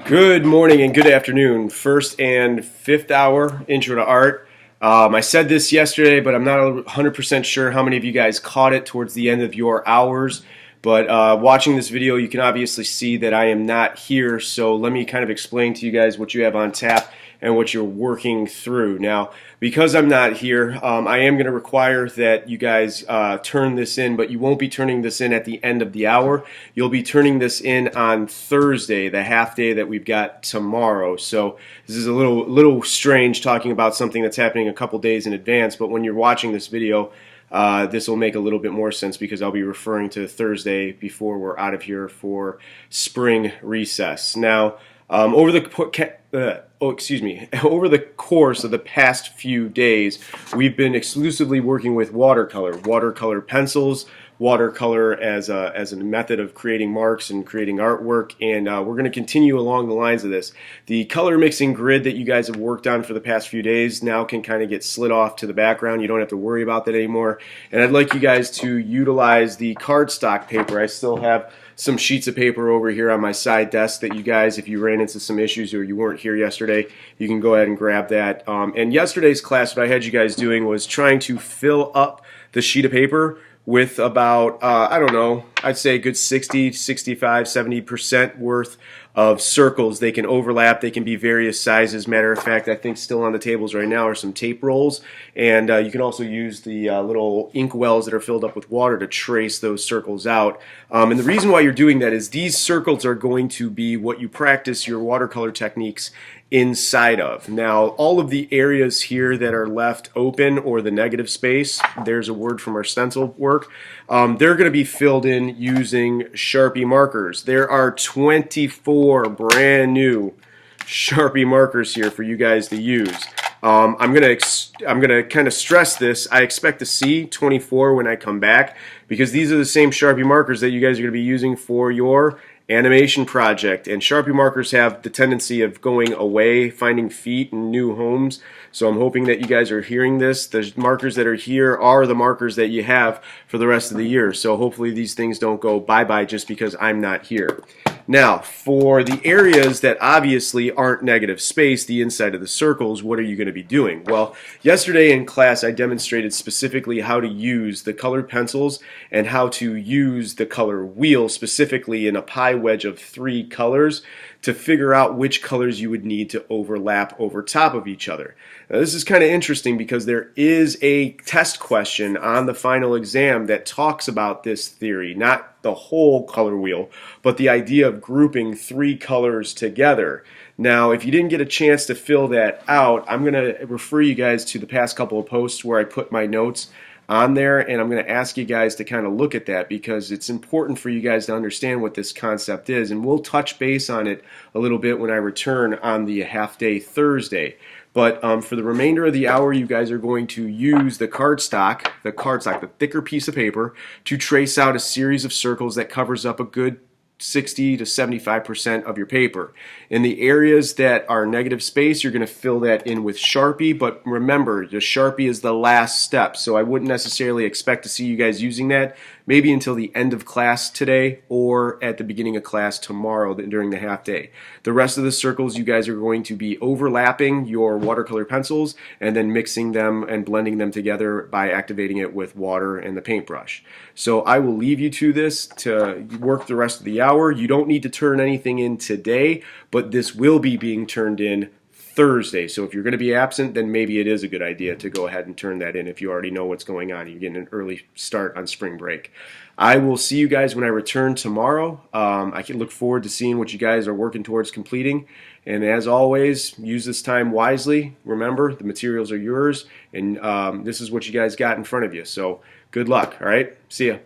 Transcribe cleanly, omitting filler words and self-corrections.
Good morning and good afternoon. First and fifth hour intro to art. I said this yesterday, but I'm not 100% sure how many of you guys caught it towards the end of your hours. But watching this video, you can obviously see that I am not here. So let me kind of explain to you guys what you have on tap and what you're working through. Now, because I'm not here, I am going to require that you guys turn this in, but you won't be turning this in at the end of the hour. You'll be turning this in on Thursday, the half day that we've got tomorrow. So this is a little strange talking about something that's happening a couple days in advance, but when you're watching this video, this will make a little bit more sense because I'll be referring to Thursday before we're out of here for spring recess. Now, over the course of the past few days, we've been exclusively working with watercolor pencils, watercolor as a method of creating marks and creating artwork, and we're going to continue along the lines of this. The color mixing grid that you guys have worked on for the past few days now can kind of get slid off to the background. You don't have to worry about that anymore, and I'd like you guys to utilize the cardstock paper. I still have some sheets of paper over here on my side desk that you guys, if you ran into some issues or you weren't here yesterday, you can go ahead and grab that. And yesterday's class, what I had you guys doing was trying to fill up the sheet of paper with about, I don't know, I'd say a good 60, 65, 70% worth of circles. They can overlap. They can be various sizes. Matter of fact, I think still on the tables right now are some tape rolls. And you can also use the little ink wells that are filled up with water to trace those circles out. And the reason why you're doing that is these circles are going to be what you practice your watercolor techniques inside of. Now, all of the areas here that are left open, or the negative space, there's a word from our stencil work, they're going to be filled in using Sharpie markers. There are 24 brand new Sharpie markers here for you guys to use. I'm gonna kind of stress this. I expect to see 24 when I come back, because these are the same Sharpie markers that you guys are going to be using for your animation project. And Sharpie markers have the tendency of going away, finding feet and new homes. So I'm hoping that you guys are hearing this. The markers that are here are the markers that you have for the rest of the year. So hopefully these things don't go bye-bye just because I'm not here. Now, for the areas that obviously aren't negative space, the inside of the circles, what are you going to be doing? Well, yesterday in class I demonstrated specifically how to use the colored pencils and how to use the color wheel, specifically in a pie wedge of 3 colors, to figure out which colors you would need to overlap over top of each other. Now, this is kind of interesting because there is a test question on the final exam that talks about this theory, not the whole color wheel, but the idea of grouping 3 colors together. Now, if you didn't get a chance to fill that out, I'm going to refer you guys to the past couple of posts where I put my notes on there, and I'm going to ask you guys to kind of look at that because it's important for you guys to understand what this concept is, and we'll touch base on it a little bit when I return on the half day Thursday. But for the remainder of the hour, you guys are going to use the cardstock, the thicker piece of paper, to trace out a series of circles that covers up a good 60 to 75% of your paper. In the areas that are negative space, you're going to fill that in with Sharpie, but remember, the Sharpie is the last step, so I wouldn't necessarily expect to see you guys using that maybe until the end of class today or at the beginning of class tomorrow during the half day. The rest of the circles, you guys are going to be overlapping your watercolor pencils and then mixing them and blending them together by activating it with water and the paintbrush. So I will leave you to this to work the rest of the hour. You don't need to turn anything in today, but this will be being turned in Thursday. So if you're going to be absent, then maybe it is a good idea to go ahead and turn that in if you already know what's going on. You're getting an early start on spring break. I will see you guys when I return tomorrow. I can look forward to seeing what you guys are working towards completing. And as always, use this time wisely. Remember, the materials are yours, and this is what you guys got in front of you. So good luck, all right? See ya.